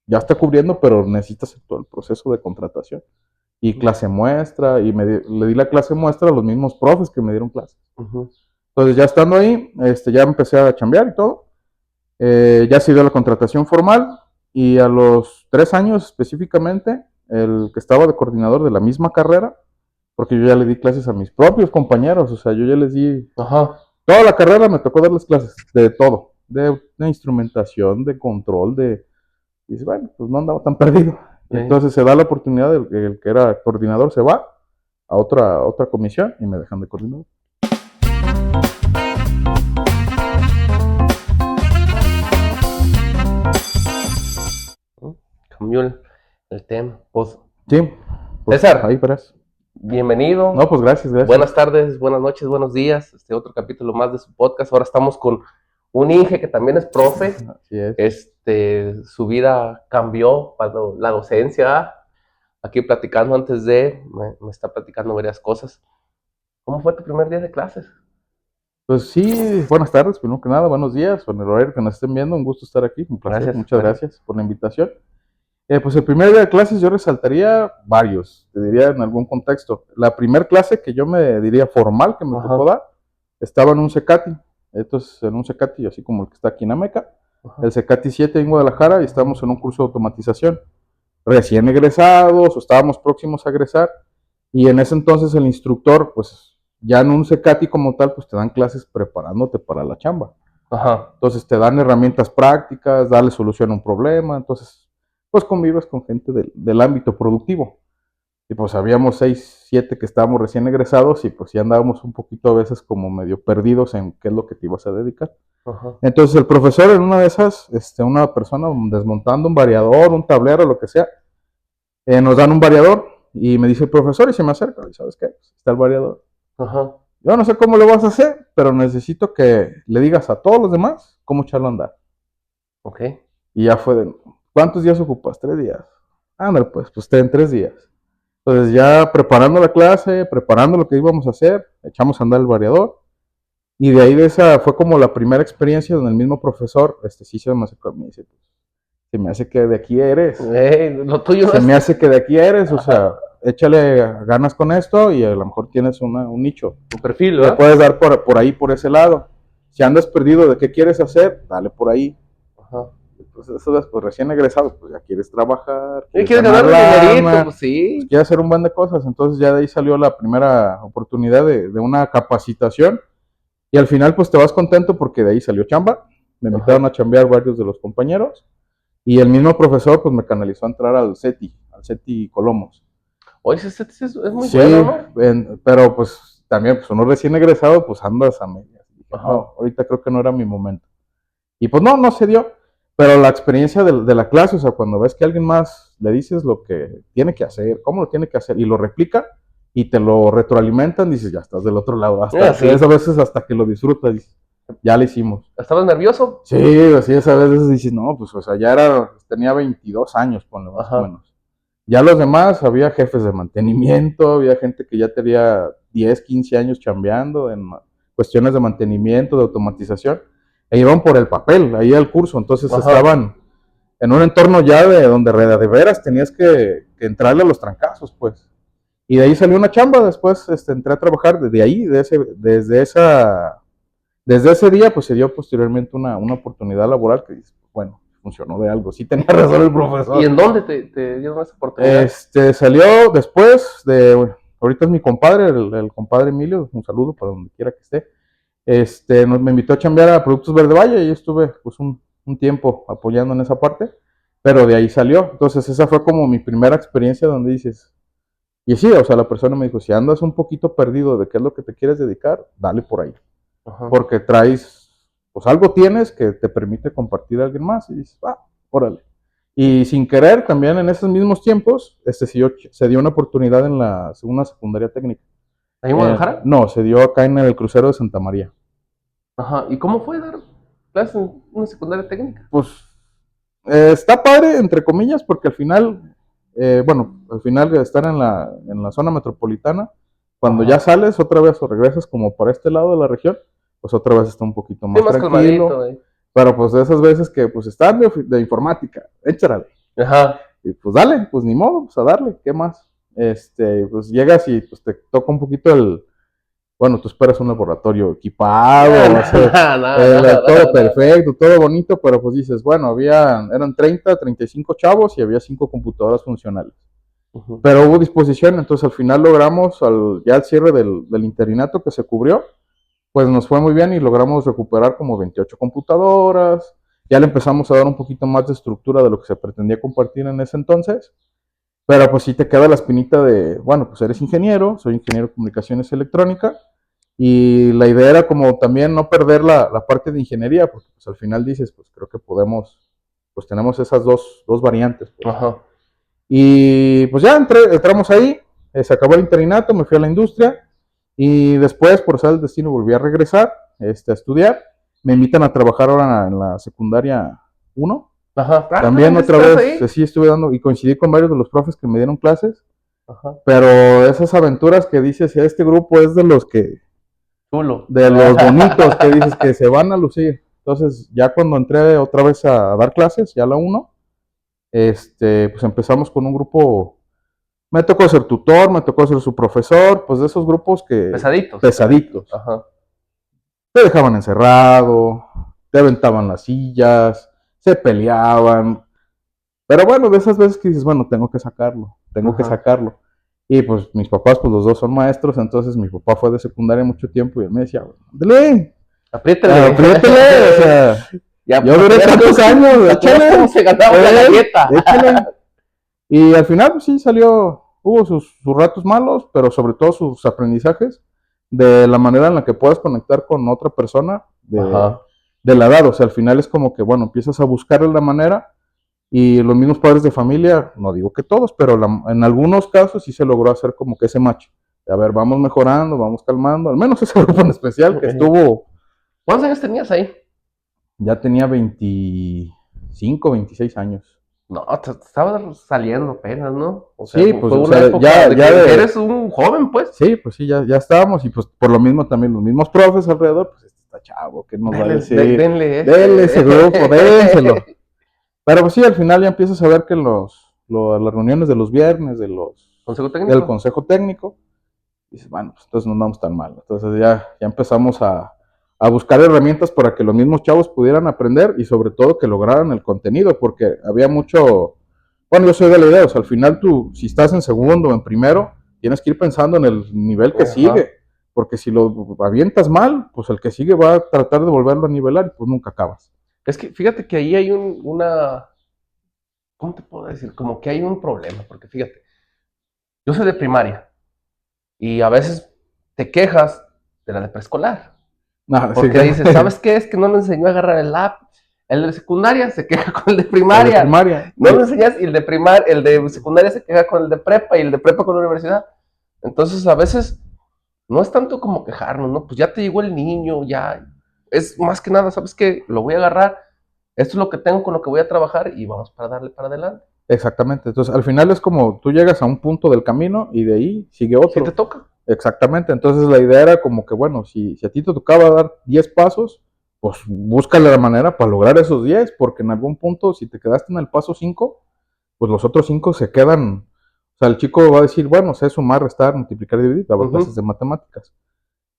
ya está cubriendo, pero necesitas hacer todo el proceso de contratación. Y clase muestra, y le di la clase muestra a los mismos profes que me dieron clase. Entonces ya estando ahí, ya empecé a chambear y todo. Ya se dio la contratación formal y a los 3 años específicamente, el que estaba de coordinador de la misma carrera, porque yo ya le di clases a mis propios compañeros, o sea, yo ya les di, toda la carrera me tocó darles clases de todo, de instrumentación, de control, y dice, bueno, pues no andaba tan perdido. Entonces se da la oportunidad, el que era coordinador se va a otra comisión y me dejan de coordinador. Cambió el tema. Pues, Sí, pues César, ahí verás. bienvenido. No, pues gracias. Buenas tardes, buenas noches, buenos días. Otro capítulo más de su podcast. Ahora estamos con un Inge que también es profe. Así es. Su vida cambió cuando la docencia. Aquí platicando antes me está platicando varias cosas. ¿Cómo fue tu primer día de clases? Pues sí, buenas tardes, primero que nada, buenos días, con el horario que nos estén viendo, un gusto estar aquí, un placer, Gracias, muchas gracias por la invitación. Pues el primer día de clases yo resaltaría varios, te diría en algún contexto. La primera clase que yo me diría formal que me tocó dar, estaba en un CECATI, entonces en un CECATI así como el que está aquí en Ameca, el CECATI 7 en Guadalajara, y estábamos en un curso de automatización, recién egresados o estábamos próximos a egresar, y en ese entonces el instructor, pues ya en un CECATI como tal, pues te dan clases preparándote para la chamba. Entonces te dan herramientas prácticas, darle solución a un problema, entonces pues convives con gente del ámbito productivo. Y pues habíamos 6, 7 que estábamos recién egresados y pues ya andábamos un poquito a veces como medio perdidos en qué es lo que te ibas a dedicar. Entonces el profesor en una de esas, una persona desmontando un variador, un tablero, lo que sea, nos dan un variador y me dice el profesor y se me acerca y ¿sabes qué? Está el variador. Yo no sé cómo lo vas a hacer, pero necesito que le digas a todos los demás cómo echarlo a andar. Y ya fue de, ¿cuántos días ocupas? 3 días. Ándale, pues en 3 días. Entonces ya preparando la clase, preparando lo que íbamos a hacer, echamos a andar el variador. Y de ahí de esa fue como la primera experiencia donde el mismo profesor, sí se me acercó a mí y dice, pues, se me hace que de aquí eres. Lo tuyo se me hace que de aquí eres, o sea, échale ganas con esto y a lo mejor tienes un nicho. Un perfil, Le ¿verdad? puedes dar por ahí, por ese lado. Si andas perdido de qué quieres hacer, dale por ahí. Pues eso es, pues recién egresado, pues ya quieres trabajar. ¿Quieres ganar dinerito? Pues sí. Pues quieres hacer un buen de cosas. Entonces ya de ahí salió la primera oportunidad de una capacitación. Y al final pues te vas contento porque de ahí salió chamba. Me invitaron a chambear varios de los compañeros. Y el mismo profesor pues me canalizó a entrar al CETI Colomos. Oye, ese es muy bueno, ¿no? Pero pues también, pues uno recién egresado, pues andas a medias. No, ahorita creo que no era mi momento. Y pues no se dio. Pero la experiencia de la clase, o sea, cuando ves que alguien más le dices lo que tiene que hacer, cómo lo tiene que hacer, y lo replica, y te lo retroalimentan, dices, ya estás del otro lado. Hasta a veces hasta que lo disfrutas, dices, ya lo hicimos. ¿Estabas nervioso? Sí, así es, a veces dices, no, pues, o sea, tenía 22 años, ponle más o menos. Ya los demás, había jefes de mantenimiento, había gente que ya tenía 10, 15 años chambeando en cuestiones de mantenimiento, de automatización, e iban por el papel, ahí al curso, entonces estaban en un entorno ya de donde de veras tenías que entrarle a los trancazos, pues. Y de ahí salió una chamba, después entré a trabajar desde ahí, desde ese día, pues se dio posteriormente una oportunidad laboral que, bueno, funcionó de algo. Sí tenía razón el profesor. ¿Y en dónde te dieron esa oportunidad? Salió después ahorita es mi compadre, el compadre Emilio, un saludo para donde quiera que esté. Me invitó a chambear a Productos Verde Valle y estuve pues un tiempo apoyando en esa parte, pero de ahí salió. Entonces esa fue como mi primera experiencia donde dices, y sí, o sea, la persona me dijo, si andas un poquito perdido de qué es lo que te quieres dedicar, dale por ahí. Porque traes, pues algo tienes que te permite compartir a alguien más y dices, órale. Y sin querer, también en esos mismos tiempos, se dio una oportunidad en la segunda secundaria técnica. ¿Ahí en Guadalajara? No, se dio acá en el crucero de Santa María. ¿Y cómo fue dar clases en una secundaria técnica? Pues está padre, entre comillas, porque al final, al final de estar en la zona metropolitana, cuando ya sales otra vez o regresas como para este lado de la región, pues otra vez está un poquito más tranquilo. Pero pues de esas veces que pues están de informática, échale. Ajá. Y pues dale, pues ni modo, pues a darle, ¿qué más? Pues llegas y pues te toca un poquito bueno, tú esperas un laboratorio No, equipado, o sea, todo no. perfecto, todo bonito, pero pues dices, bueno, eran 35 chavos y había 5 computadoras funcionales. Ujú. Pero hubo disposición, entonces al final logramos, ya al cierre del interinato que se cubrió, pues nos fue muy bien y logramos recuperar como 28 computadoras. Ya le empezamos a dar un poquito más de estructura de lo que se pretendía compartir en ese entonces. Pero pues sí te queda la espinita de, bueno, pues eres ingeniero, soy ingeniero de comunicaciones electrónica. Y la idea era como también no perder la parte de ingeniería, porque pues al final dices, pues creo que pues tenemos esas dos variantes. Pues. Ajá. Y pues ya entramos ahí, se acabó el interinato, me fui a la industria y después, por ser el destino, volví a regresar a estudiar. Me invitan a trabajar ahora en la secundaria 1. Ajá. Ah, También ¿dónde otra estás vez, ahí? sí, estuve dando y coincidí con varios de los profes que me dieron clases, Ajá. pero esas aventuras que dices, este grupo es Chulo. de los bonitos que dices que se van a lucir. Entonces, ya cuando entré otra vez a dar clases, ya la 1, pues empezamos con un grupo. Me tocó ser tutor, me tocó ser su profesor, pues de esos grupos que Pesaditos. pesaditos. Ajá. Te dejaban encerrado, te aventaban las sillas, se peleaban. Pero bueno, de esas veces que dices, bueno, tengo que sacarlo, tengo que Ajá. sacarlo. Y pues mis papás, pues los dos son maestros, entonces mi papá fue de secundaria mucho tiempo y él me decía, ándale, Apriétale. apriétale, o sea, Ya, yo para que duré veas tantos años, para que veas cómo échale, se ganaba la galleta. échale. Y al final, pues sí, hubo sus ratos malos, pero sobre todo sus aprendizajes de la manera en la que puedas conectar con otra persona Ajá. de la edad. O sea, al final es como que, bueno, empiezas a buscar la manera y los mismos padres de familia, no digo que todos, pero en algunos casos sí se logró hacer como que ese match. A ver, vamos mejorando, vamos calmando, al menos ese grupo en especial que estuvo, ¿Cuántos años tenías ahí? ya tenía 25, 26 años. No, te estabas saliendo apenas, ¿no? O sea, Sí, pues, fue o una sea, época de ya que de, eres un joven, pues. sí, pues sí, ya estábamos y pues por lo mismo también los mismos profes alrededor, pues este está chavo, ¿qué nos va a decir? Denle Denle ese grupo, dénselo. ese. Pero pues sí, al final ya empiezas a ver que las reuniones de los viernes, Consejo del técnico. consejo técnico, dices, bueno, pues entonces no andamos tan mal. Entonces ya empezamos a buscar herramientas para que los mismos chavos pudieran aprender y sobre todo que lograran el contenido, porque había mucho, bueno, yo soy de la idea, o sea, al final tú, si estás en segundo o en primero, tienes que ir pensando en el nivel que Ajá. sigue, porque si lo avientas mal, pues el que sigue va a tratar de volverlo a nivelar y pues nunca acabas. Es que fíjate que ahí hay una, ¿cómo te puedo decir? Como que hay un problema, porque fíjate, yo soy de primaria y a veces te quejas de la de preescolar, Ah, sí, porque dices, ¿sabes qué? Es que no le enseñó a agarrar el lápiz. El de secundaria se queja con el de el de primaria. primaria. No lo enseñas y el de secundaria se queja con el de prepa y el de prepa con la universidad. Entonces, a veces no es tanto como quejarnos, ¿no? Pues ya te llegó el niño, ya. Es más que nada, ¿sabes qué? Lo voy a agarrar. Esto es lo que tengo con lo que voy a trabajar y vamos para darle para adelante. Exactamente. Entonces, al final es como tú llegas a un punto del camino y de ahí sigue Si te otro. toca. Exactamente. Entonces, la idea era como que, bueno, si a ti te tocaba dar 10 pasos, pues búscale la manera para lograr esos 10 porque en algún punto, si te quedaste en el paso 5 pues los otros 5 se quedan. O sea, el chico va a decir, bueno, sé sumar, restar, multiplicar, dividir, daba clases de matemáticas.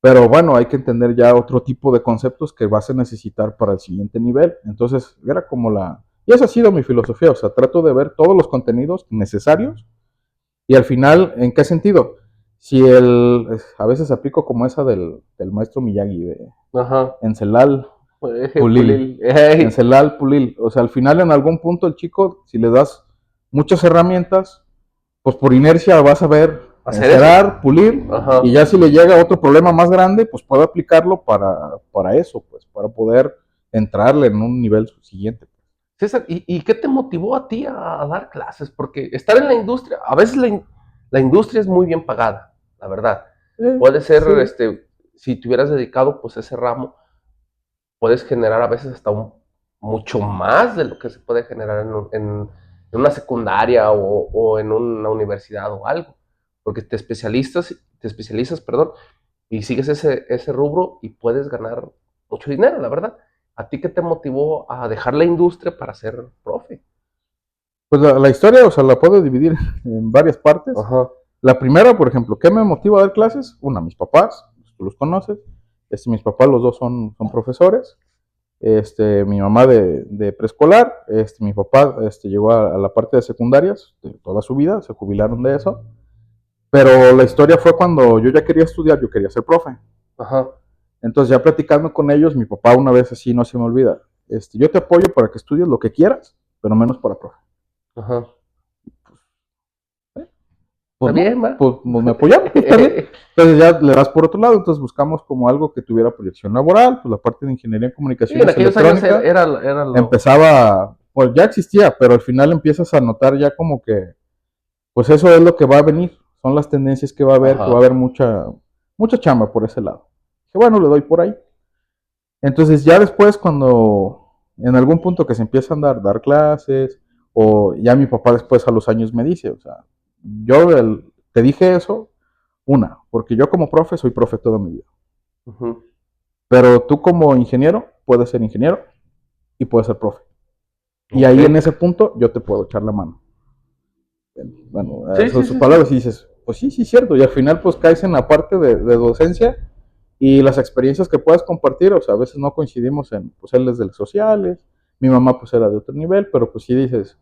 Pero bueno, hay que entender ya otro tipo de conceptos que vas a necesitar para el siguiente nivel. Entonces, era como y esa ha sido mi filosofía, o sea, trato de ver todos los contenidos necesarios y al final, ¿en qué sentido? Si a veces aplico como esa del maestro Miyagi, de Ajá. Encelal Pulil, Pulil. Ey. Encelal Pulil. O sea, al final en algún punto el chico, si le das muchas herramientas, pues por inercia vas a ver Hacer eso. encerar, pulir, Ajá. y ya si le llega otro problema más grande, pues puede aplicarlo para eso, pues, para poder entrarle en un nivel siguiente. César, ¿y qué te motivó a ti a dar clases? Porque estar en la industria, a veces la industria es muy bien pagada, la verdad. Puede ser, Sí, si te hubieras dedicado pues a ese ramo, puedes generar a veces hasta mucho más de lo que se puede generar en una secundaria o en una universidad o algo. Porque te especializas, perdón, y sigues ese rubro y puedes ganar mucho dinero, la verdad. ¿A ti qué te motivó a dejar la industria para ser profe? Pues la historia, o sea, la puedo dividir en varias partes. Ajá. La primera, por ejemplo, ¿qué me motiva a dar clases? Una, mis papás, tú los conoces. Mis papás, los dos son profesores. Mi mamá de preescolar, mi papá llegó a la parte de secundarias de toda su vida, se jubilaron de eso. Pero la historia fue cuando yo ya quería estudiar, yo quería ser profe. Ajá. Entonces, ya platicando con ellos, mi papá una vez así, no se me olvida, yo te apoyo para que estudies lo que quieras, pero menos para profe. Ajá. Pues ¿Está no, bien, va? pues me apoyaron, pues está bien. Entonces ya le das por otro lado, entonces buscamos como algo que tuviera proyección laboral, pues la parte de ingeniería en Sí, en comunicaciones aquellos años electrónica era lo... empezaba, pues ya existía, pero al final empiezas a notar ya como que, pues eso es lo que va a venir, son las tendencias que va a haber, que va a Ajá. haber mucha chamba por ese lado. Que bueno, le doy por ahí. Entonces ya después cuando en algún punto que se empiezan a dar clases, o ya mi papá después a los años me dice, o sea, te dije eso, una, porque yo como profe soy profe toda mi vida. Ujú. Pero tú como ingeniero puedes ser ingeniero y puedes ser profe. Y ahí Ok. en ese punto yo te puedo echar la mano. Bueno, Sí, son sí, sus sí, sí. palabras y dices, pues sí, sí, cierto. Y al final pues caes en la parte de docencia y las experiencias que puedas compartir, o sea, a veces no coincidimos en, pues él es de las sociales, mi mamá pues era de otro nivel, pero pues sí dices,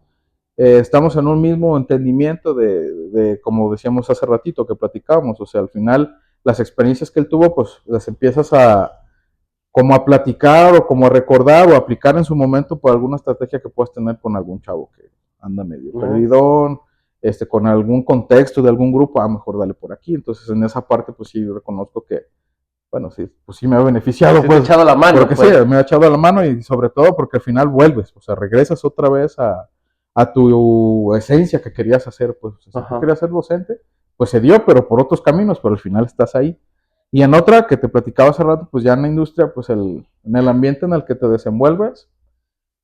estamos en un mismo entendimiento como decíamos hace ratito que platicábamos, o sea, al final las experiencias que él tuvo, pues las empiezas como a platicar o como a recordar o a aplicar en su momento por alguna estrategia que puedas tener con algún chavo que anda medio Ujú. perdidón, con algún contexto de algún grupo, mejor dale por aquí. Entonces, en esa parte, pues sí, reconozco que, bueno, sí, pues sí me ha beneficiado, Sí te he pues, echado la mano, porque sí, pues. me ha echado la mano y sobre todo porque al final vuelves, o sea, regresas otra vez a tu esencia que querías hacer, pues, si tú Ajá. querías ser docente, pues se dio, pero por otros caminos, pero al final estás ahí. Y en otra que te platicaba hace rato, pues ya en la industria, pues en el ambiente en el que te desenvuelves,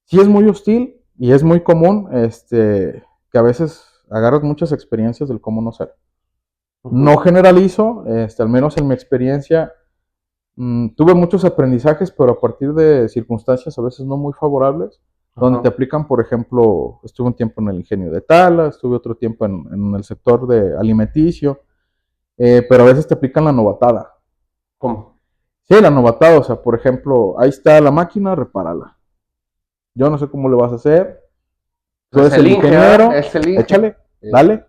sí es muy hostil y es muy común que a veces agarras muchas experiencias del cómo no ser. No Ujú. generalizo, al menos en mi experiencia, tuve muchos aprendizajes, pero a partir de circunstancias a veces no muy favorables, donde te Ajá. aplican, por ejemplo, estuve un tiempo en el ingenio de Tala, estuve otro tiempo en el sector de alimenticio, pero a veces te aplican la novatada. ¿Cómo? Sí, la novatada, o sea, por ejemplo, ahí está la máquina, repárala. Yo no sé cómo le vas a hacer, tú Pues eres el el Inge, ¿verdad? ingeniero, Es el Inge. échale, dale.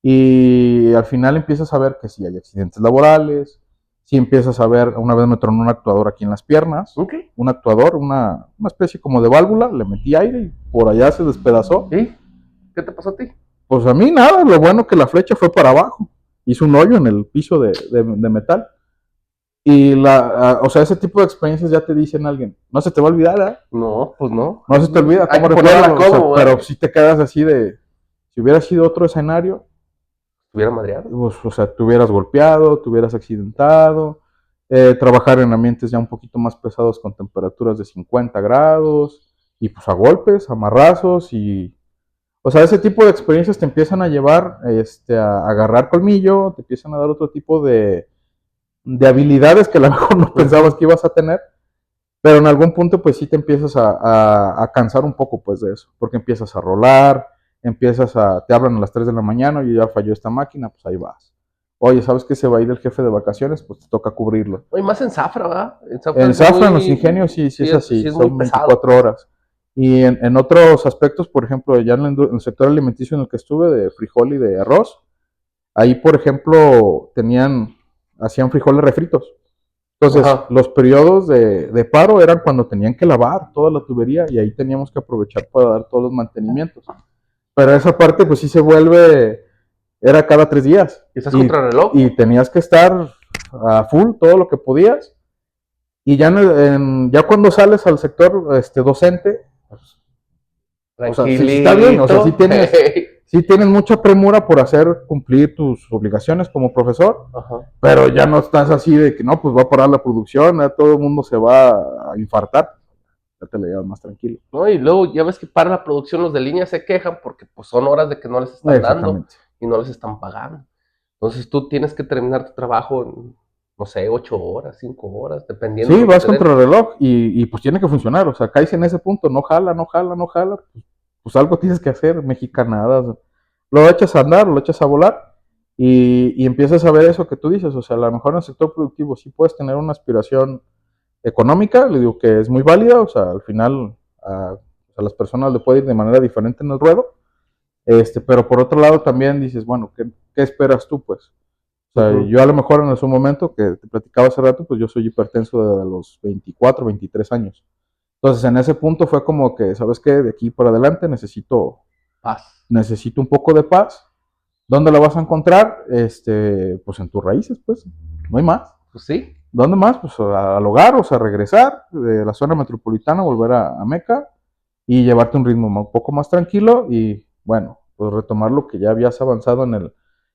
Y al final empiezas a ver que si hay accidentes laborales, si empiezas a ver, una vez me tronó un actuador aquí en las piernas, Ok. un actuador, una especie como de válvula, le metí aire y por allá se despedazó. ¿Y qué te pasó a ti? Pues a mí nada, lo bueno que la flecha fue para abajo, hizo un hoyo en el piso de metal. Y o sea, ese tipo de experiencias ya te dicen a alguien, no se te va a olvidar, ¿eh? No, pues no. No se te olvida Hay cómo que ponerla repararlo, o sea, como, pero ¿verdad? si te quedas así de, si hubiera sido otro escenario, Estuviera madreado. pues, o sea, te hubieras golpeado, te hubieras accidentado, trabajar en ambientes ya un poquito más pesados con temperaturas de 50 grados, y pues a golpes, a marrazos, o sea, ese tipo de experiencias te empiezan a llevar a agarrar colmillo, te empiezan a dar otro tipo de habilidades que a lo mejor no pensabas que ibas a tener, pero en algún punto pues sí te empiezas a cansar un poco pues de eso, porque empiezas a rolar, te hablan a las 3 de la mañana y ya falló esta máquina, pues ahí vas. Oye, ¿sabes que se va a ir el jefe de vacaciones? Pues te toca cubrirlo. Oye, más en Zafra, ¿verdad? En Zafra En es Zafra, en los muy, ingenios, sí, sí es sí así, es muy son pesado, 24 pues. horas. Y en otros aspectos, por ejemplo, ya en el sector alimenticio en el que estuve, de frijol y de arroz, ahí, por ejemplo, hacían frijoles refritos. Entonces, Ajá. los periodos de paro eran cuando tenían que lavar toda la tubería y ahí teníamos que aprovechar para dar todos los mantenimientos. Pero esa parte, pues sí se vuelve, era cada 3 días ¿Y estás contra el reloj? y tenías que estar a full todo lo que podías. Y ya, ya cuando sales al sector docente, pues, o sea, sí, sí está bien, o sea, Tranquilito. sí tienes mucha premura por hacer cumplir tus obligaciones como profesor, Ajá. pero ya no estás así de que no, pues va a parar la producción, ya todo el mundo se va a infartar, ya te la llevas más tranquilo. ¿No? Y luego ya ves que para la producción los de línea se quejan porque pues son horas de que no les están dando Exactamente. y no les están pagando. Entonces tú tienes que terminar tu trabajo en, no sé, 8 horas, 5 horas, dependiendo de Sí, lo que vas te den. contra el reloj y pues tiene que funcionar, o sea, caes en ese punto, no jala, no jala, no jala, pues pues algo tienes que hacer, mexicanadas, lo echas a andar, lo echas a volar y empiezas a ver eso que tú dices, o sea, a lo mejor en el sector productivo sí puedes tener una aspiración económica, le digo que es muy válida, o sea, al final a las personas le puede ir de manera diferente en el ruedo, pero por otro lado también dices, bueno, ¿qué esperas tú, pues? O sea, yo a lo mejor en su momento, que te platicaba hace rato, pues yo soy hipertenso desde los 24, 23 años. Entonces, en ese punto fue como que, ¿sabes qué? De aquí para adelante Paz. necesito un poco de paz. ¿Dónde la vas a encontrar? Pues en tus raíces, pues. No hay más. Pues sí. ¿Dónde más? Pues al hogar, o sea, regresar de la zona metropolitana, volver a Meca y llevarte un ritmo un poco más tranquilo y, bueno, pues retomar lo que ya habías avanzado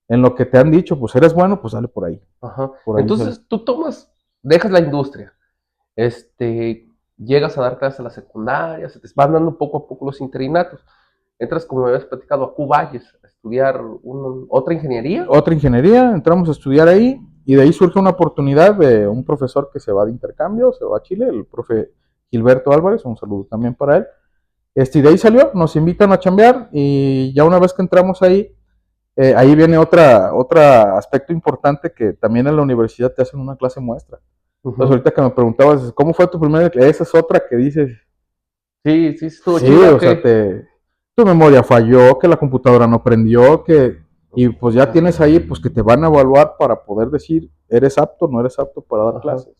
en lo que te han dicho, pues eres bueno, pues dale por ahí. Ajá. Por ahí Entonces tú dejas la industria, llegas a dar clases a la secundaria, se te van dando poco a poco los interinatos. Entras, como me habías platicado, a Cuballes a estudiar otra ingeniería. Otra ingeniería, entramos a estudiar ahí y de ahí surge una oportunidad de un profesor que se va de intercambio, se va a Chile, el profe Gilberto Álvarez, un saludo también para él. Y de ahí salió, nos invitan a chambear y ya una vez que entramos ahí, ahí viene otro aspecto importante que también en la universidad te hacen una clase muestra. Entonces ahorita que me preguntabas, ¿cómo fue tu primera clase? Esa es otra que dices, Sí, sí, estuvo sí, chido. o sea, tu memoria falló, que la computadora no prendió, y pues ya tienes ahí pues que te van a evaluar para poder decir, eres apto, no eres apto para dar clases.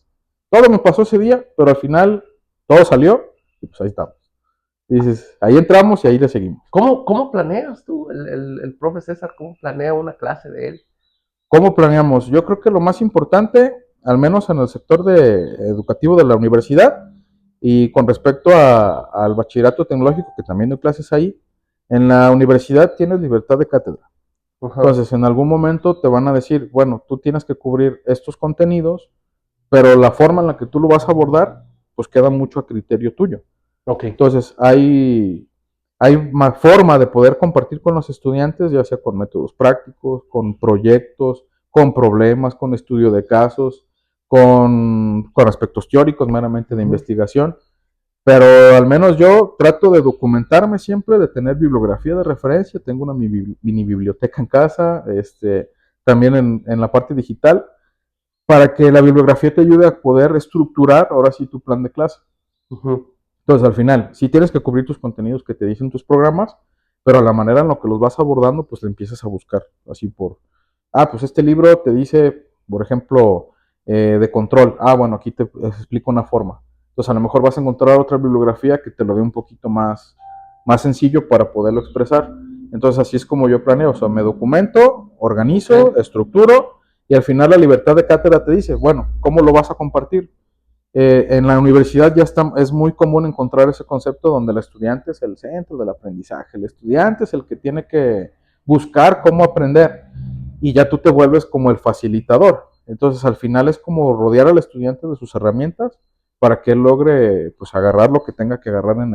Todo me pasó ese día, pero al final todo salió y pues ahí estamos. Y dices, ahí entramos y ahí le seguimos. ¿Cómo planeas tú, el profe César, cómo planea una clase de él? ¿Cómo planeamos? Yo creo que lo más importante, al menos en el sector educativo de la universidad, y con respecto al bachillerato tecnológico, que también doy clases ahí, en la universidad tienes libertad de cátedra. Entonces, en algún momento te van a decir, bueno, tú tienes que cubrir estos contenidos, pero la forma en la que tú lo vas a abordar, pues queda mucho a criterio tuyo. Okay. Entonces, hay más forma de poder compartir con los estudiantes, ya sea con métodos prácticos, con proyectos, con problemas, con estudio de casos, con aspectos teóricos meramente de investigación. Pero al menos yo trato de documentarme siempre, de tener bibliografía de referencia. Tengo una mini biblioteca en casa, también en la parte digital, para que la bibliografía te ayude a poder estructurar ahora sí tu plan de clase. Entonces, al final, sí tienes que cubrir tus contenidos que te dicen tus programas, pero la manera en la que los vas abordando, pues le empiezas a buscar, así pues este libro te dice, por ejemplo, de control. Bueno, aquí te explico una forma. Entonces, a lo mejor vas a encontrar otra bibliografía que te lo dé un poquito más sencillo para poderlo expresar. Entonces, así es como yo planeo, o sea, me documento, organizo, estructuro, y al final la libertad de cátedra te dice, bueno, ¿cómo lo vas a compartir? En la universidad es muy común encontrar ese concepto donde el estudiante es el centro del aprendizaje, el estudiante es el que tiene que buscar cómo aprender y ya tú te vuelves como el facilitador. Entonces al final es como rodear al estudiante de sus herramientas para que él logre pues agarrar lo que tenga que agarrar en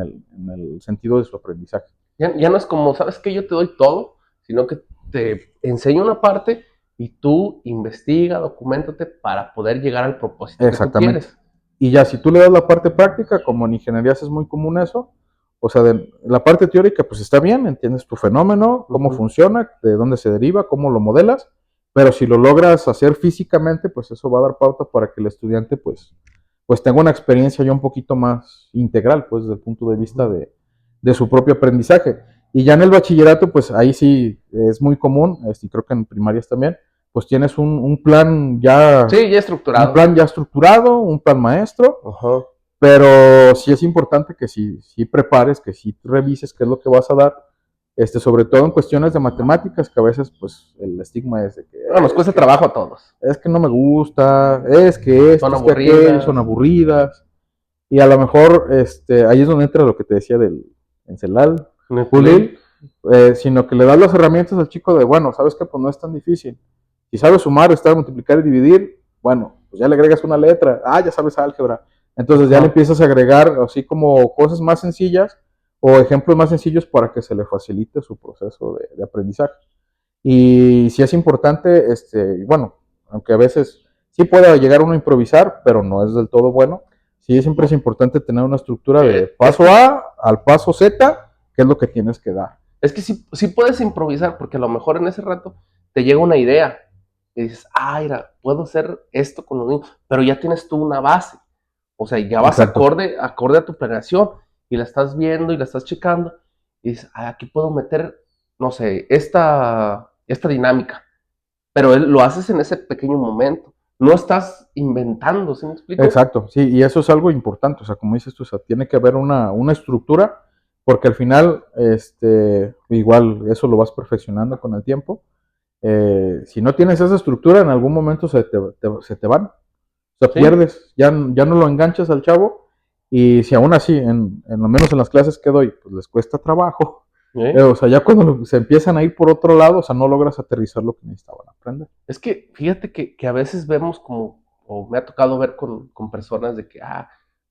el sentido de su aprendizaje. Ya no es como, ¿sabes qué? Yo te doy todo, sino que te enseño una parte y tú investiga, documentate para poder llegar al propósito que tú quieres. Y ya, si tú le das la parte práctica, como en ingenierías es muy común eso, o sea, la parte teórica pues está bien, entiendes tu fenómeno, cómo funciona, de dónde se deriva, cómo lo modelas, pero si lo logras hacer físicamente, pues eso va a dar pauta para que el estudiante pues tenga una experiencia ya un poquito más integral, pues desde el punto de vista de su propio aprendizaje. Y ya en el bachillerato, pues ahí sí es muy común, y creo que en primarias también, pues tienes un plan ya... Sí, ya estructurado. Un plan ya estructurado, un plan maestro, pero sí es importante que sí prepares, que sí revises qué es lo que vas a dar, sobre todo en cuestiones de matemáticas, que a veces pues el estigma es de que... nos cuesta trabajo a todos. Es que no me gusta, es que son aburridas. Aquello, son aburridas, y a lo mejor ahí es donde entra lo que te decía del Encelal, Pulil, sino que le das las herramientas al chico de, bueno, sabes que pues no es tan difícil. Si sabes sumar, restar, multiplicar y dividir, bueno, pues ya le agregas una letra. Ya sabes álgebra. Entonces ya le empiezas a agregar así como cosas más sencillas o ejemplos más sencillos para que se le facilite su proceso de aprendizaje. Y si es importante, bueno, aunque a veces sí puede llegar uno a improvisar, pero no es del todo bueno, sí siempre es importante tener una estructura de paso A al paso Z qué es lo que tienes que dar. Es que sí puedes improvisar, porque a lo mejor en ese rato te llega una idea y dices, mira, puedo hacer esto con los niños, pero ya tienes tú una base. O sea, ya vas Exacto. acorde a tu planeación y la estás viendo y la estás checando y dices, aquí puedo meter, no sé, esta dinámica, pero lo haces en ese pequeño momento. No estás inventando, ¿sí me explico? Exacto, sí, y eso es algo importante, o sea, como dices tú, o sea, tiene que haber una estructura, porque al final, igual, eso lo vas perfeccionando con el tiempo. Si no tienes esa estructura, en algún momento se te van, o sea, Sí. pierdes, ya no lo enganchas al chavo, y si aún así, en lo menos en las clases que doy, pues les cuesta trabajo, ¿Eh? o sea, ya cuando se empiezan a ir por otro lado, o sea, no logras aterrizar lo que necesitaban aprender. Es que fíjate que a veces vemos como, o me ha tocado ver con personas de que,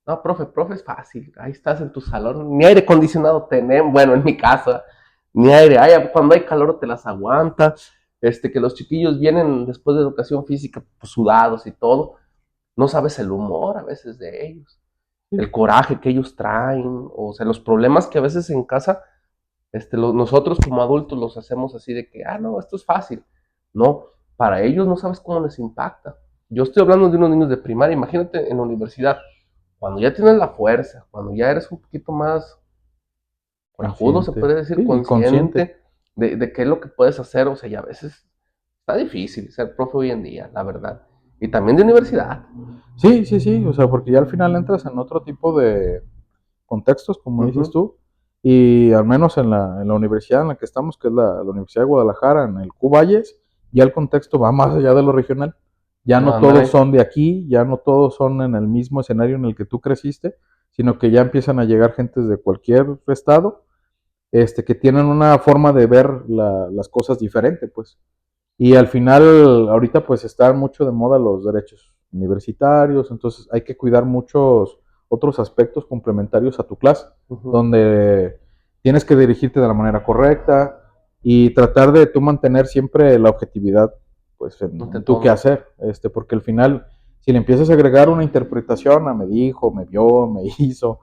no, profe es fácil, ahí estás en tu salón, ni aire acondicionado tenemos, bueno, en mi casa, ni aire, cuando hay calor te las aguanta, que los chiquillos vienen después de educación física pues, sudados y todo, no sabes el humor a veces de ellos, Sí, el coraje que ellos traen, o sea, los problemas que a veces en casa nosotros como adultos los hacemos así de que, no, esto es fácil. No, para ellos no sabes cómo les impacta. Yo estoy hablando de unos niños de primaria, imagínate en la universidad, cuando ya tienes la fuerza, cuando ya eres un poquito más corajudo, se consciente, puede decir, sí, y consciente. consciente de qué es lo que puedes hacer, o sea, ya a veces está difícil ser profe hoy en día, la verdad. Y también de universidad. Sí, sí, sí, o sea, porque ya al final entras en otro tipo de contextos, como dices Ujú. tú, y al menos en la universidad en la que estamos, que es la Universidad de Guadalajara, en el Cuballes, ya el contexto va más allá de lo regional. Ya no todos Ándale. son de aquí, ya no todos son en el mismo escenario en el que tú creciste, sino que ya empiezan a llegar gentes de cualquier estado, que tienen una forma de ver las cosas diferente, pues. Y al final, ahorita pues están mucho de moda los derechos universitarios, entonces hay que cuidar muchos otros aspectos complementarios a tu clase, Ujú. donde tienes que dirigirte de la manera correcta y tratar de tú mantener siempre la objetividad pues Ante en tu todo. quehacer, porque al final si le empiezas a agregar una interpretación a me dijo, me vio, me hizo,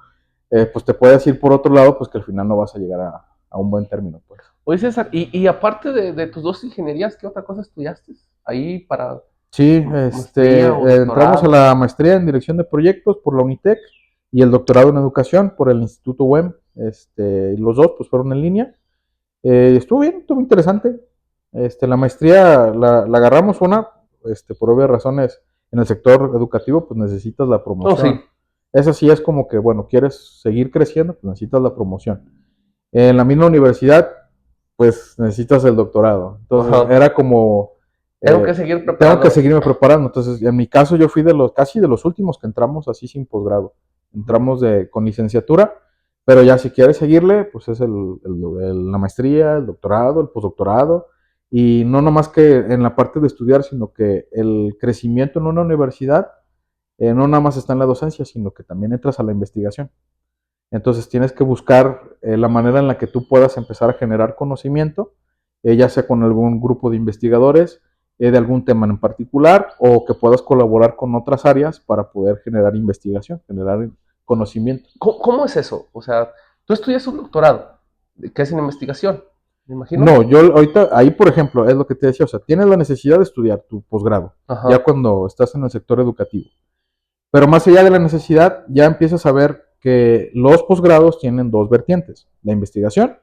pues te puedes ir por otro lado, pues que al final no vas a llegar a un buen término, pues. Oye, César, y aparte de tus dos ingenierías, ¿qué otra cosa estudiaste? Ahí para Sí, maestría o entramos a doctorado. la maestría en dirección de proyectos por la Unitec y el doctorado en educación por el Instituto WEM. Los dos pues fueron en línea. Estuvo bien, estuvo interesante. La maestría la agarramos por obvias razones, en el sector educativo, pues necesitas la Oh, sí. promoción. Esa sí es como que, bueno, quieres seguir creciendo, pues necesitas la promoción. En la misma universidad, pues necesitas el doctorado. Entonces, Ajá. era como, Tengo que seguir tengo que preparándome. seguirme preparando. Entonces, en mi caso, yo fui casi de los últimos que entramos así sin posgrado. Entramos con licenciatura, pero ya si quieres seguirle, pues es la maestría, el doctorado, el postdoctorado. Y no nomás que en la parte de estudiar, sino que el crecimiento en una universidad no nada más está en la docencia, sino que también entras a la investigación. Entonces tienes que buscar la manera en la que tú puedas empezar a generar conocimiento, ya sea con algún grupo de investigadores de algún tema en particular o que puedas colaborar con otras áreas para poder generar investigación, generar conocimiento. ¿Cómo es eso? O sea, tú estudias un doctorado, que es en investigación, me imagino. No, yo ahorita, ahí por ejemplo, es lo que te decía, o sea, tienes la necesidad de estudiar tu posgrado, ya Ajá. cuando estás en el sector educativo. Pero más allá de la necesidad, ya empiezas a ver que los posgrados tienen dos vertientes, la investigación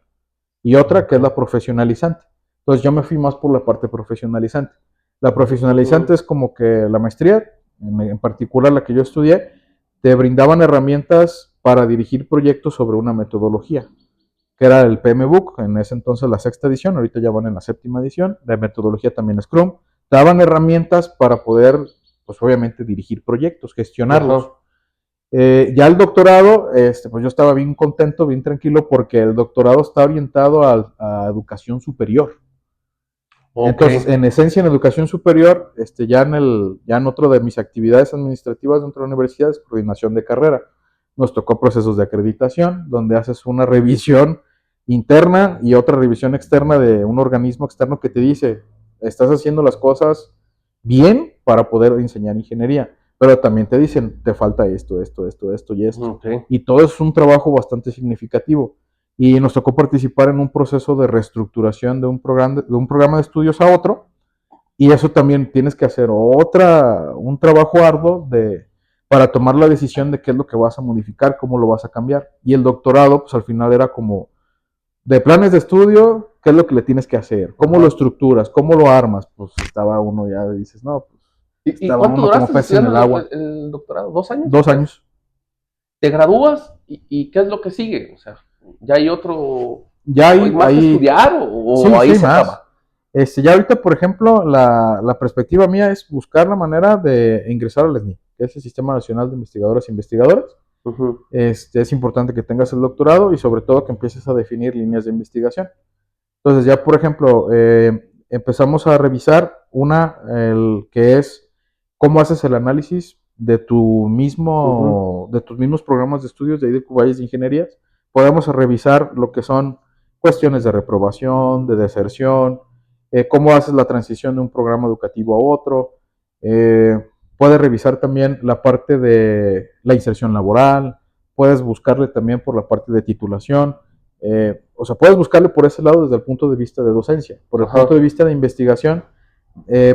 y otra que Ok. es la profesionalizante. Entonces yo me fui más por la parte profesionalizante. La Mm. profesionalizante es como que la maestría, en particular la que yo estudié, te brindaban herramientas para dirigir proyectos sobre una metodología, que era el PMBOK, en ese entonces la sexta edición, ahorita ya van en la séptima edición, la metodología también es Scrum, te daban herramientas para poder, pues obviamente, dirigir proyectos, gestionarlos. Ajá. Ya el doctorado, pues yo estaba bien contento, bien tranquilo, porque el doctorado está orientado a educación superior. Ok. Entonces, en esencia, en educación superior, ya en otro de mis actividades administrativas dentro de la universidad es coordinación de carrera. Nos tocó procesos de acreditación, donde haces una revisión interna y otra revisión externa de un organismo externo que te dice, estás haciendo las cosas bien para poder enseñar ingeniería, pero también te dicen, te falta esto y esto. Ok. Y todo es un trabajo bastante significativo. y nos tocó participar en un proceso de reestructuración de un programa de estudios a otro, y eso también tienes que hacer un trabajo arduo para tomar la decisión de qué es lo que vas a modificar, cómo lo vas a cambiar. Y el doctorado, pues al final era como de planes de estudio, qué es lo que le tienes que hacer, cómo lo estructuras, cómo lo armas. Pues estaba uno ya, dices, no, pues ¿Y estaba cuánto uno como duraste pez en el estudiando agua. el doctorado? ¿2 años? 2 años. ¿Te gradúas y qué es lo que sigue? O sea, ¿ya hay otro, Ya hay más que ahí, estudiar sí, o ahí sí, se más. acaba? Ya ahorita, por ejemplo, la perspectiva mía es buscar la manera de ingresar al SNI, que es el Sistema Nacional de Investigadoras e Investigadores. Ujú. Es importante que tengas el doctorado y sobre todo que empieces a definir líneas de investigación. Entonces ya, por ejemplo, empezamos a revisar el que es cómo haces el análisis Ujú. de tus mismos programas de estudios de ahí de Cuballes de Ingenierías. Podemos revisar lo que son cuestiones de reprobación, de deserción, cómo haces la transición de un programa educativo a otro. Eh, Puedes revisar también la parte de la inserción laboral, puedes buscarle también por la parte de titulación. O sea, puedes buscarle por ese lado desde el punto de vista de docencia. Por el punto de Ajá. vista de investigación,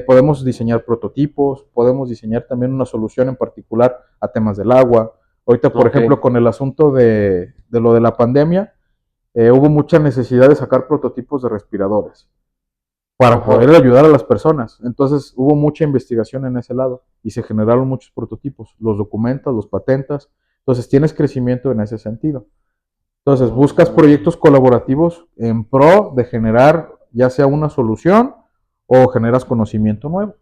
podemos diseñar prototipos, podemos diseñar también una solución en particular a temas del agua. Ahorita, por Ok. ejemplo, con el asunto de lo de la pandemia, hubo mucha necesidad de sacar prototipos de respiradores para Ajá. poder ayudar a las personas. Entonces hubo mucha investigación en ese lado y se generaron muchos prototipos. Los documentas, los patentas. Entonces tienes crecimiento en ese sentido. Entonces, buscas proyectos colaborativos en pro de generar ya sea una solución o generas conocimiento nuevo.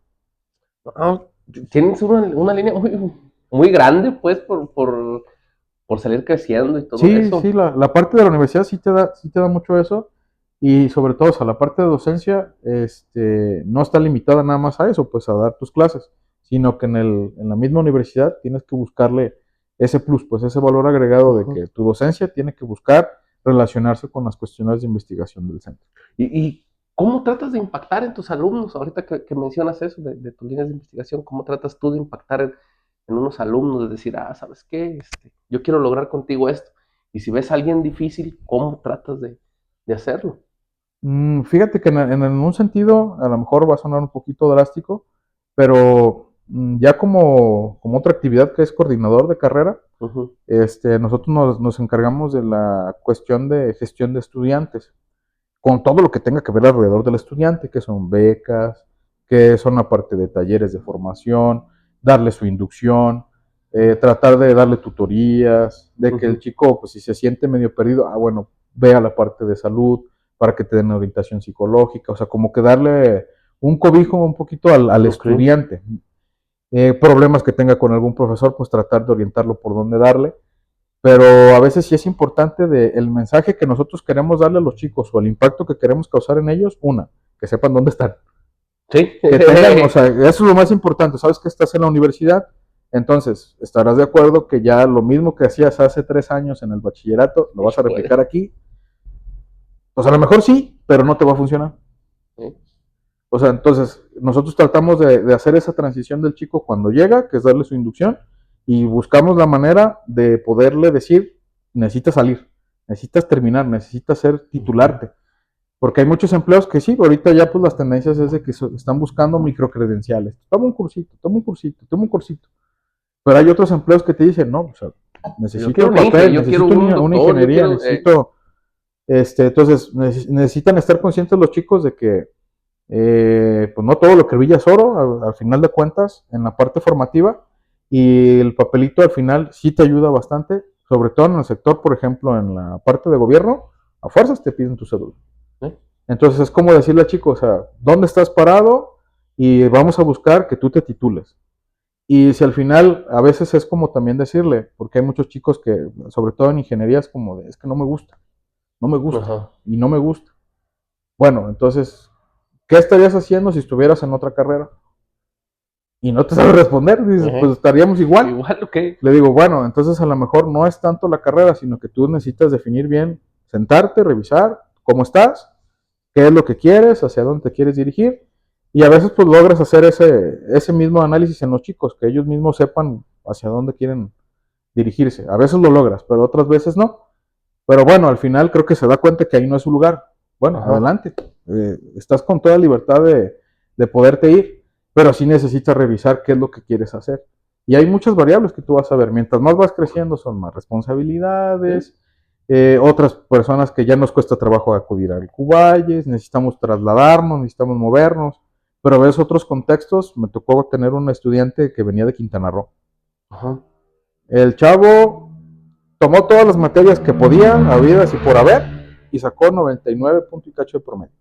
Ah, tienes una línea muy grande, pues, por salir creciendo y todo Sí, eso. sí, la parte de la universidad sí te da mucho eso y sobre todo, o sea, la parte de docencia no está limitada nada más a eso, pues a dar tus clases, sino que en la misma universidad tienes que buscarle ese plus, pues ese valor agregado de Ujú. que tu docencia tiene que buscar relacionarse con las cuestiones de investigación del centro. ¿Y cómo tratas de impactar en tus alumnos? Ahorita que mencionas eso de tus líneas de investigación, ¿cómo tratas tú de impactar en unos alumnos? De decir, ¿sabes qué? Yo quiero lograr contigo esto. Y si ves a alguien difícil, ¿cómo tratas de hacerlo? Fíjate que en un sentido, a lo mejor va a sonar un poquito drástico, pero ya como otra actividad que es coordinador de carrera, Ujú. nosotros nos encargamos de la cuestión de gestión de estudiantes, con todo lo que tenga que ver alrededor del estudiante, que son becas, que son la parte de talleres de formación, darle su inducción, tratar de darle tutorías, de que el Ujú. chico, pues si se siente medio perdido, bueno, vea la parte de salud para que te den orientación psicológica, o sea, como que darle un cobijo un poquito al Ok. estudiante. Problemas que tenga con algún profesor, pues tratar de orientarlo por dónde darle, pero a veces sí es importante el mensaje que nosotros queremos darle a los chicos o el impacto que queremos causar en ellos, que sepan dónde están, Sí. que tengan, o sea, eso es lo más importante, sabes que estás en la universidad, entonces estarás de acuerdo que ya lo mismo que hacías hace 3 años en el bachillerato, lo No vas se a puede. replicar aquí, pues a lo mejor sí, pero no te va a funcionar. Sí. O sea, entonces nosotros tratamos de hacer esa transición del chico cuando llega, que es darle su inducción, y buscamos la manera de poderle decir, necesitas salir, necesitas terminar, necesitas ser Ujú. titularte. Porque hay muchos empleos que sí, ahorita ya pues las tendencias es de que están buscando microcredenciales. Toma un cursito, toma un cursito, toma un cursito. Pero hay otros empleos que te dicen, no, o sea, Yo necesito quiero el un Inge, papel, yo quiero necesito un una doctor, yo ingeniería, quiero. necesito, entonces necesitan estar conscientes los chicos de que pues no todo lo que brilla es oro, al final de cuentas, en la parte formativa, y el papelito al final sí te ayuda bastante, sobre todo en el sector, por ejemplo, en la parte de gobierno, a fuerzas te piden tu cédula. ¿Eh? Entonces es como decirle al chico, o sea, ¿dónde estás parado? Y vamos a buscar que tú te titules. Y si al final, a veces es como también decirle, porque hay muchos chicos que, sobre todo en ingeniería, es como de, es que no me gusta, no me gusta, Ajá. y no me gusta. Bueno, entonces, ¿qué estarías haciendo si estuvieras en otra carrera? Y no te sabe responder, dices, pues estaríamos igual. Igual, ok. Le digo, bueno, entonces a lo mejor no es tanto la carrera, sino que tú necesitas definir bien, sentarte, revisar cómo estás, qué es lo que quieres, hacia dónde te quieres dirigir. Y a veces pues logras hacer ese mismo análisis en los chicos, que ellos mismos sepan hacia dónde quieren dirigirse. A veces lo logras, pero otras veces no. Pero bueno, al final creo que se da cuenta que ahí no es su lugar. Bueno, Ajá. adelante. Estás con toda libertad de poderte ir, pero sí necesitas revisar qué es lo que quieres hacer. Y hay muchas variables que tú vas a ver. Mientras más vas creciendo, son más responsabilidades. Otras personas que ya nos cuesta trabajo acudir al Cuballes, necesitamos trasladarnos, necesitamos movernos. Pero ves otros contextos. Me tocó tener un estudiante que venía de Quintana Roo. Ajá. El chavo tomó todas las materias que podía, habidas y por haber, y sacó 99 puntos y cacho de promedio.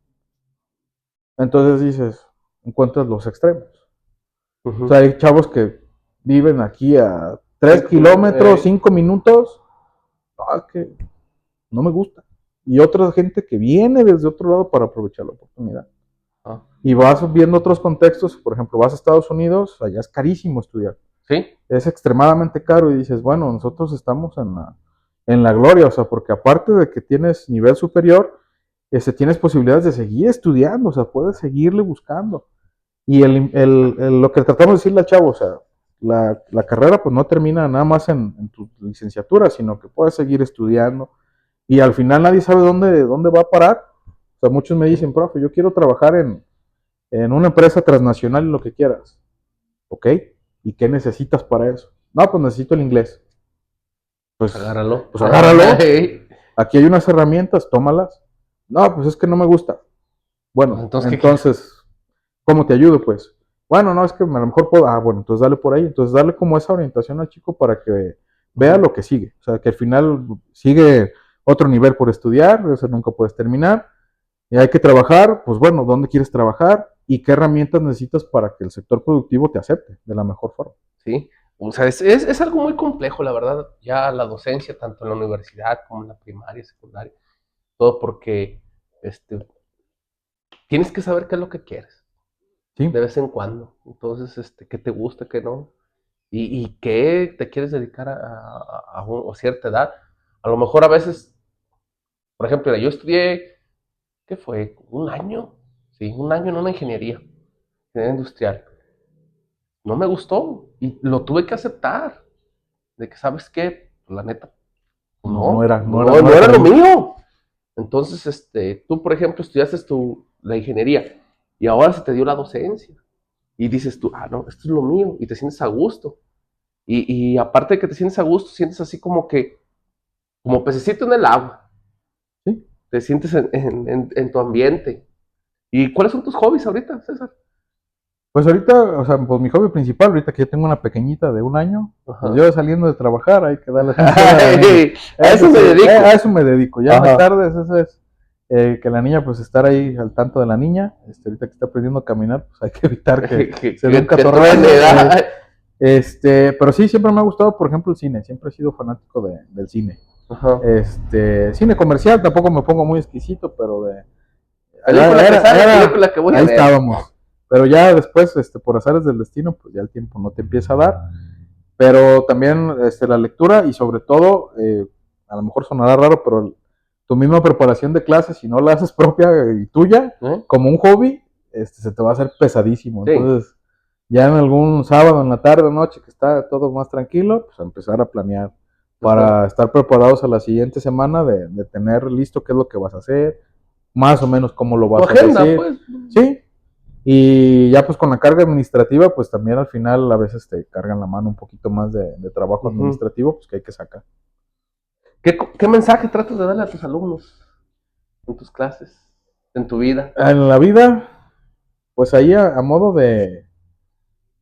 Entonces dices, encuentras los extremos. O sea, hay chavos que viven aquí a 3 kilómetros, 5 minutos, no, es que no me gusta. Y otra gente que viene desde otro lado para aprovechar la oportunidad. Ah. Y vas viendo otros contextos, por ejemplo, vas a Estados Unidos, allá es carísimo estudiar. Sí. Es extremadamente caro y dices, bueno, nosotros estamos en la gloria, o sea, porque aparte de que tienes nivel superior, tienes posibilidades de seguir estudiando, o sea, puedes seguirle buscando. Y lo que tratamos de decirle al chavo, o sea, la carrera pues no termina nada más en tu licenciatura, sino que puedes seguir estudiando y al final nadie sabe dónde va a parar. O sea, muchos me dicen, profe, yo quiero trabajar en una empresa transnacional y lo que quieras. ¿Ok? ¿Y qué necesitas para eso? No, pues necesito el inglés. Pues agárralo. Pues agárralo. Aquí hay unas herramientas, tómalas. No, pues es que no me gusta. Bueno, entonces ¿cómo te ayudo? Pues, bueno, no, es que a lo mejor puedo, bueno, entonces dale por ahí, entonces darle como esa orientación al chico para que vea lo que sigue, o sea, que al final sigue otro nivel por estudiar, eso nunca puedes terminar, y hay que trabajar, pues bueno, ¿dónde quieres trabajar? ¿Y qué herramientas necesitas para que el sector productivo te acepte de la mejor forma? Sí, o sea, es algo muy complejo, la verdad, ya la docencia, tanto en la universidad como en la primaria, secundaria, todo porque tienes que saber qué es lo que quieres, ¿Sí? de vez en cuando, entonces, qué te gusta, qué no, y qué te quieres dedicar a cierta edad. A lo mejor a veces, por ejemplo, yo estudié, ¿qué fue? ¿Un año? Sí, un año en una ingeniería industrial. No me gustó y lo tuve que aceptar, de que, ¿sabes qué? La neta, No no, era, no era, no, no no era era para lo mí. mío. Entonces, tú, por ejemplo, estudiaste la ingeniería y ahora se te dio la docencia. Y dices tú, no, esto es lo mío. Y te sientes a gusto. Y aparte de que te sientes a gusto, sientes así como pececito en el agua. ¿Sí? Te sientes en tu ambiente. ¿Y cuáles son tus hobbies ahorita, César? Pues ahorita, o sea, pues mi hobby principal, ahorita que yo tengo una pequeñita de 1 año, pues yo saliendo de trabajar hay que darle atención a la niña. A eso me dedico. A eso me dedico. Ya en las tardes, eso es, que la niña, pues estar ahí al tanto de la niña. Ahorita que está aprendiendo a caminar, pues hay que evitar que se dé un catorrazo. Pero sí, siempre me ha gustado, por ejemplo, el cine. Siempre he sido fanático del cine. Ajá. Cine comercial, tampoco me pongo muy exquisito, pero película que voy a ahí ver. estábamos. Pero ya después, por azares del destino, pues ya el tiempo no te empieza a dar. Pero también la lectura y sobre todo, a lo mejor sonará raro, pero tu misma preparación de clases, si no la haces propia y tuya, como un hobby, se te va a hacer pesadísimo. Sí. Entonces, ya en algún sábado, en la tarde, noche, que está todo más tranquilo, pues a empezar a planear para estar preparados a la siguiente semana de tener listo qué es lo que vas a hacer, más o menos cómo lo vas a decir. Pues. Sí. Y ya pues con la carga administrativa, pues también al final a veces te cargan la mano un poquito más de trabajo administrativo, pues que hay que sacar. ¿Qué mensaje tratas de darle a tus alumnos en tus clases, en tu vida? En la vida, pues ahí a modo de...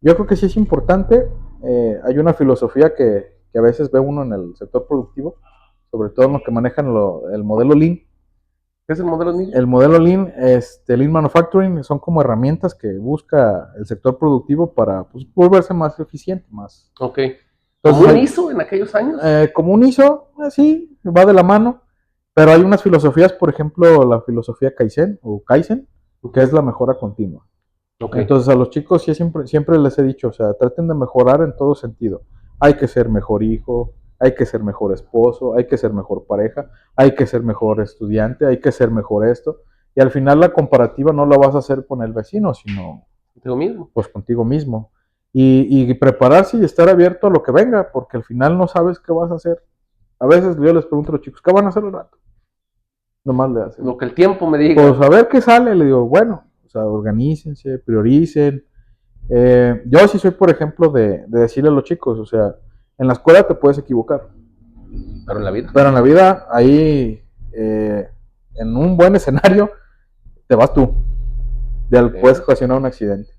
Yo creo que sí es importante, hay una filosofía que a veces ve uno en el sector productivo, sobre todo en lo que manejan el modelo Lean. ¿Qué es el modelo Lean? El modelo Lean, Lean Manufacturing, son como herramientas que busca el sector productivo para pues, volverse más eficiente, más. Ok. Entonces, ¿como un ISO en aquellos años? Como un ISO, sí, va de la mano, pero hay unas filosofías, por ejemplo, la filosofía Kaizen, que es la mejora continua. Okay. Entonces a los chicos sí siempre les he dicho, o sea, traten de mejorar en todo sentido. Hay que ser mejor hijo, hay que ser mejor esposo, hay que ser mejor pareja, hay que ser mejor estudiante, hay que ser mejor esto. Y al final la comparativa no la vas a hacer con el vecino, sino contigo mismo. Pues contigo mismo. Y prepararse y estar abierto a lo que venga, porque al final no sabes qué vas a hacer. A veces yo les pregunto a los chicos, ¿qué van a hacer al rato? Nomás le hacen. Lo que el tiempo me diga. Pues a ver qué sale, le digo, bueno, o sea, organícense, prioricen. Yo sí soy, por ejemplo, de decirle a los chicos, o sea, en la escuela te puedes equivocar. Pero en la vida. Pero en la vida, ahí, en un buen escenario, te vas tú. Ya puedes ocasionar un accidente.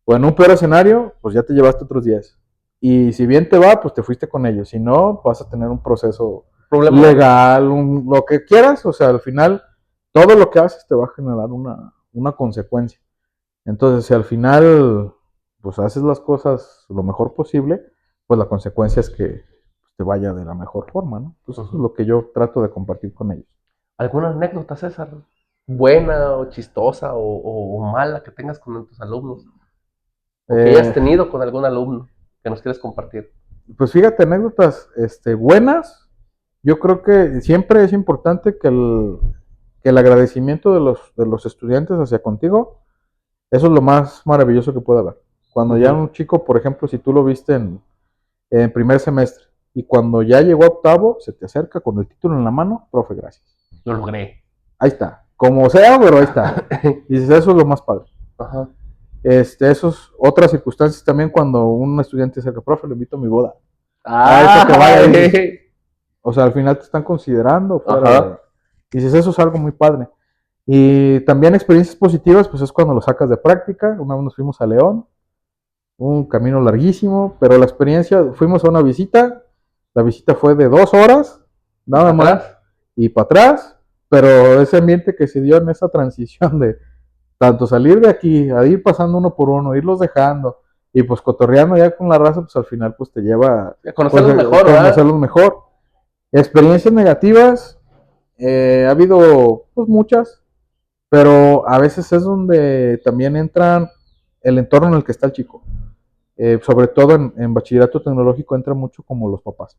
O en un peor escenario, pues ya te llevaste otros 10. Y si bien te va, pues te fuiste con ellos. Si no, vas a tener un proceso legal, lo que quieras. O sea, al final, todo lo que haces te va a generar una consecuencia. Entonces, si al final, pues haces las cosas lo mejor posible, pues la consecuencia es que te vaya de la mejor forma, ¿no? Entonces, eso es lo que yo trato de compartir con ellos. ¿Alguna anécdota, César? Buena o chistosa o mala que tengas con tus alumnos. O que hayas tenido con algún alumno que nos quieres compartir. Pues fíjate, anécdotas buenas. Yo creo que siempre es importante que el agradecimiento de los estudiantes hacia contigo, eso es lo más maravilloso que puede haber. Cuando ya un chico, por ejemplo, si tú lo viste en primer semestre y cuando ya llegó a octavo, se te acerca con el título en la mano, profe, gracias. Lo logré. Ahí está. Como sea, pero ahí está. Y dices, eso es lo más padre. Ajá. Eso es otras circunstancias también cuando un estudiante dice, profe, le invito a mi boda. Ah, eso que vaya. O sea, al final te están considerando. Dices, eso es algo muy padre. Y también experiencias positivas, pues es cuando lo sacas de práctica. Una vez nos fuimos a León, un camino larguísimo, pero la experiencia, fuimos a una visita. La visita fue de 2 horas, nada más, y para atrás. Pero ese ambiente que se dio en esa transición de tanto salir de aquí, a ir pasando uno por uno, irlos dejando, y pues cotorreando ya con la raza, pues al final pues te lleva a conocerlos mejor, conocerlos mejor. Experiencias negativas, ha habido pues muchas, pero a veces es donde también entran el entorno en el que está el chico. Sobre todo en bachillerato tecnológico entra mucho como los papás.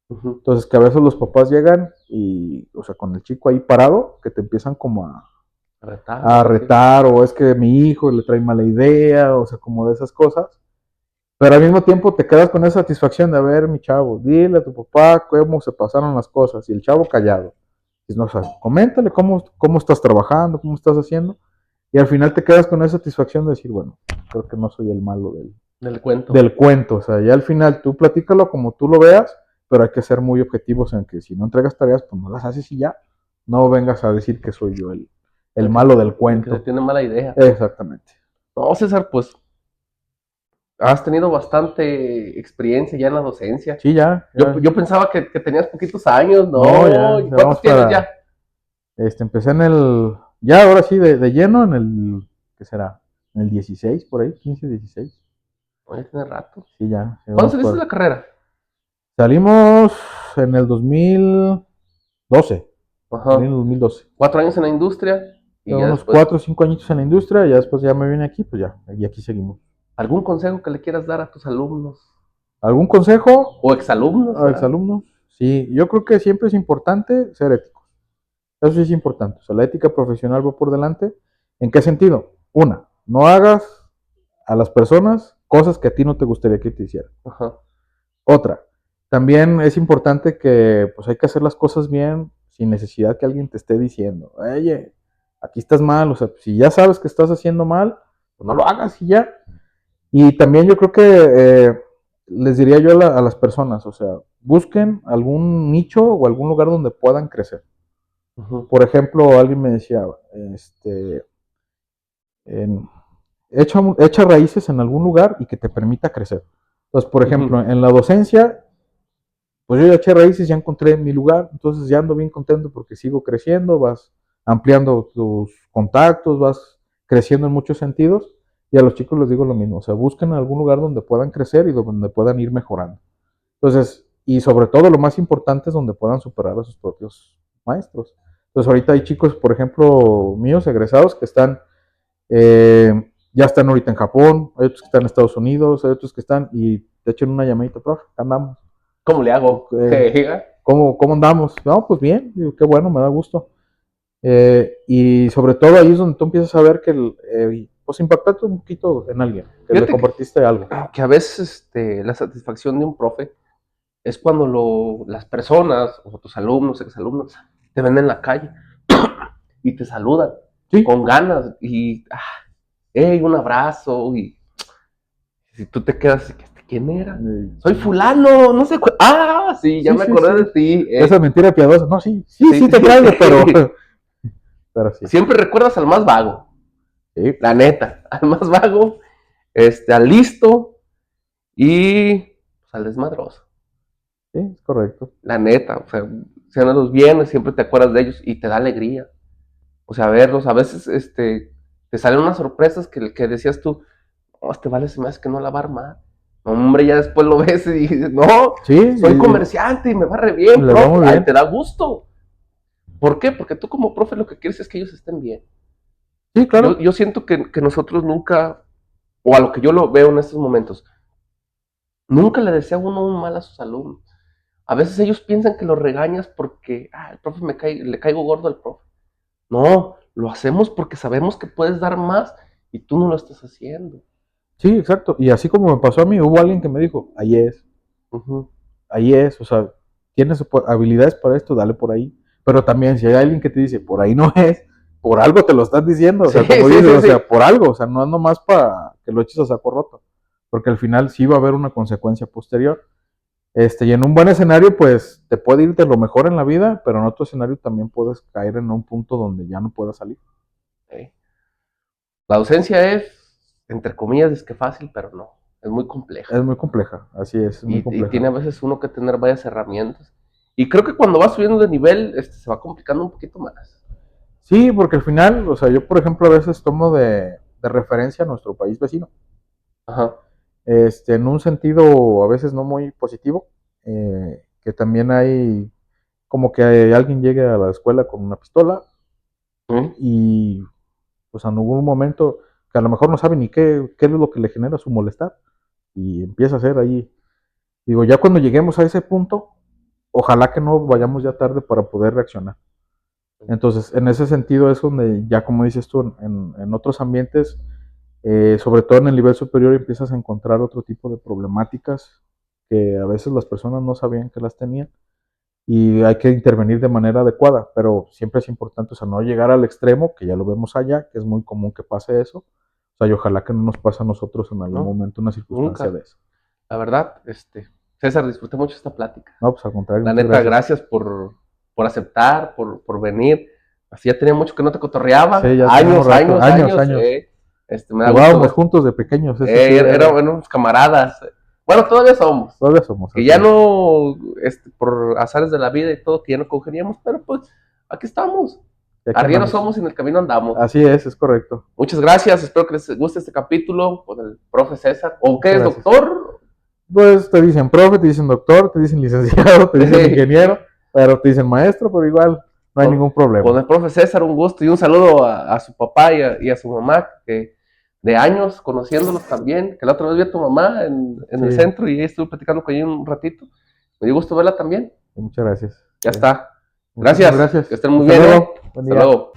Entonces que a veces los papás llegan y, o sea, con el chico ahí parado, que te empiezan como a retar, o es que mi hijo le trae mala idea, o sea, como de esas cosas. Pero al mismo tiempo te quedas con esa satisfacción de, a ver, mi chavo, dile a tu papá cómo se pasaron las cosas, y el chavo callado. Dices, no, o sea, coméntale cómo estás trabajando, cómo estás haciendo, y al final te quedas con esa satisfacción de decir, bueno, creo que no soy el malo del cuento. Del cuento, o sea, ya al final tú platícalo como tú lo veas, pero hay que ser muy objetivos en que si no entregas tareas, pues no las haces y ya. No vengas a decir que soy yo el malo del cuento. Que tiene mala idea. Exactamente. No, César, pues has tenido bastante experiencia ya en la docencia. Sí, ya. Yo pensaba que tenías poquitos años, ¿no? Ya, ¿Cuántos tienes ya? Empecé ya ahora sí, de lleno en el, ¿qué será? En el 16, por ahí, 15, 16. Oye, tiene rato. Sí, ya. ¿Cuándo saliste de la carrera? Salimos en el 2012. Ajá. En el 2012. 4 años en la industria. Y unos después... 4 o 5 añitos en la industria, y ya después ya me vine aquí, pues ya, y aquí seguimos. ¿Algún consejo que le quieras dar a tus alumnos? ¿Algún consejo? ¿O exalumnos? ¿A exalumnos? Sí, yo creo que siempre es importante ser éticos. Eso sí es importante. O sea, la ética profesional va por delante. ¿En qué sentido? Una, no hagas a las personas cosas que a ti no te gustaría que te hicieran. Ajá. Otra, también es importante que pues hay que hacer las cosas bien sin necesidad que alguien te esté diciendo, oye, aquí estás mal. O sea, si ya sabes que estás haciendo mal, pues no lo hagas y ya. Y también yo creo que les diría yo a las personas, o sea, busquen algún nicho o algún lugar donde puedan crecer. Por ejemplo, alguien me decía, echa raíces en algún lugar y que te permita crecer. Entonces, por ejemplo, en la docencia, pues yo ya eché raíces, ya encontré mi lugar, entonces ya ando bien contento porque sigo creciendo, vas ampliando tus contactos, vas creciendo en muchos sentidos. Y a los chicos les digo lo mismo, o sea, busquen algún lugar donde puedan crecer y donde puedan ir mejorando. Entonces, y sobre todo lo más importante es donde puedan superar a sus propios maestros. Entonces, ahorita hay chicos, por ejemplo, míos, egresados, que están, ya están ahorita en Japón, hay otros que están en Estados Unidos, hay otros que están, y te echan una llamadita, profe, andamos. ¿Cómo le hago? ¿Cómo andamos? No, pues bien, digo, qué bueno, me da gusto. Y sobre todo ahí es donde tú empiezas a ver que pues impactaste un poquito en alguien, que le compartiste algo. Que a veces la satisfacción de un profe es cuando las personas, o tus alumnos, exalumnos, te ven en la calle y te saludan con ganas y, hey, un abrazo, y si tú te quedas, ¿quién era? Soy fulano, no sé cuál. Sí, ya me acordé de ti. Esa mentira piadosa. No, sí te traigo, pero sí. Siempre recuerdas al más vago. Sí. La neta, al más vago, al listo y pues, al desmadroso. Sí, es correcto. La neta, o sea, sean los bienes, siempre te acuerdas de ellos y te da alegría. O sea, verlos, a veces te salen unas sorpresas que decías tú, no, vale, se me hace que no la va a armar. No, hombre, ya después lo ves y dices, no, soy comerciante y me va re bien, profe. Ay, te da gusto. ¿Por qué? Porque tú como profe lo que quieres es que ellos estén bien. Sí, claro. Yo siento que nosotros nunca, o a lo que yo lo veo en estos momentos, nunca le desea uno un mal a sus alumnos. A veces ellos piensan que los regañas porque, el profe le caigo gordo al profe. No, lo hacemos porque sabemos que puedes dar más y tú no lo estás haciendo. Sí, exacto. Y así como me pasó a mí, hubo alguien que me dijo, ahí es. Ahí es, o sea, tienes habilidades para esto, dale por ahí. Pero también si hay alguien que te dice, por ahí no es, por algo te lo están diciendo, o sea, como dices, o sea, por algo, o sea, no es nomás para que lo eches a saco roto, porque al final sí va a haber una consecuencia posterior. Y en un buen escenario, pues, te puede ir de lo mejor en la vida, pero en otro escenario también puedes caer en un punto donde ya no puedas salir. La docencia es, entre comillas, es que fácil, pero no, es muy compleja. Es muy compleja, así es muy compleja. Y tiene a veces uno que tener varias herramientas. Y creo que cuando va subiendo de nivel, se va complicando un poquito más. Sí, porque al final, o sea, yo por ejemplo a veces tomo de referencia a nuestro país vecino. Ajá. En un sentido a veces no muy positivo, que también hay como que alguien llegue a la escuela con una pistola y pues en algún momento que a lo mejor no sabe ni qué es lo que le genera su molestar y empieza a hacer ahí. Digo, ya cuando lleguemos a ese punto, ojalá que no vayamos ya tarde para poder reaccionar. Entonces, en ese sentido es donde ya como dices tú, en otros ambientes, sobre todo en el nivel superior, empiezas a encontrar otro tipo de problemáticas que a veces las personas no sabían que las tenían y hay que intervenir de manera adecuada, pero siempre es importante, o sea, no llegar al extremo, que ya lo vemos allá, que es muy común que pase eso, o sea, y ojalá que no nos pase a nosotros en algún momento una circunstancia de eso. La verdad, César, disfruté mucho esta plática. No, pues al contrario. La neta, gracias por aceptar, por venir. Así ya tenía mucho que no te cotorreaba. Sí, ya años. Jugábamos juntos de pequeños. Éramos camaradas. Bueno, todavía somos. Que ya no, por azares de la vida y todo, que ya no congeniamos, pero pues aquí estamos. Arrieros somos y en el camino andamos. Así es correcto. Muchas gracias, espero que les guste este capítulo con el profe César. ¿O qué es, doctor? Pues te dicen profe, te dicen doctor, te dicen licenciado, te dicen ingeniero, pero te dicen maestro, pero igual no hay ningún problema. Con el profe César, un gusto y un saludo a su papá y a su mamá, que de años conociéndolos también, que la otra vez vi a tu mamá en el centro y ahí estuve platicando con ella un ratito. Me dio gusto verla también. Muchas gracias. Ya está. Gracias. Gracias. Que estén muy bien. Hasta luego. Hasta luego.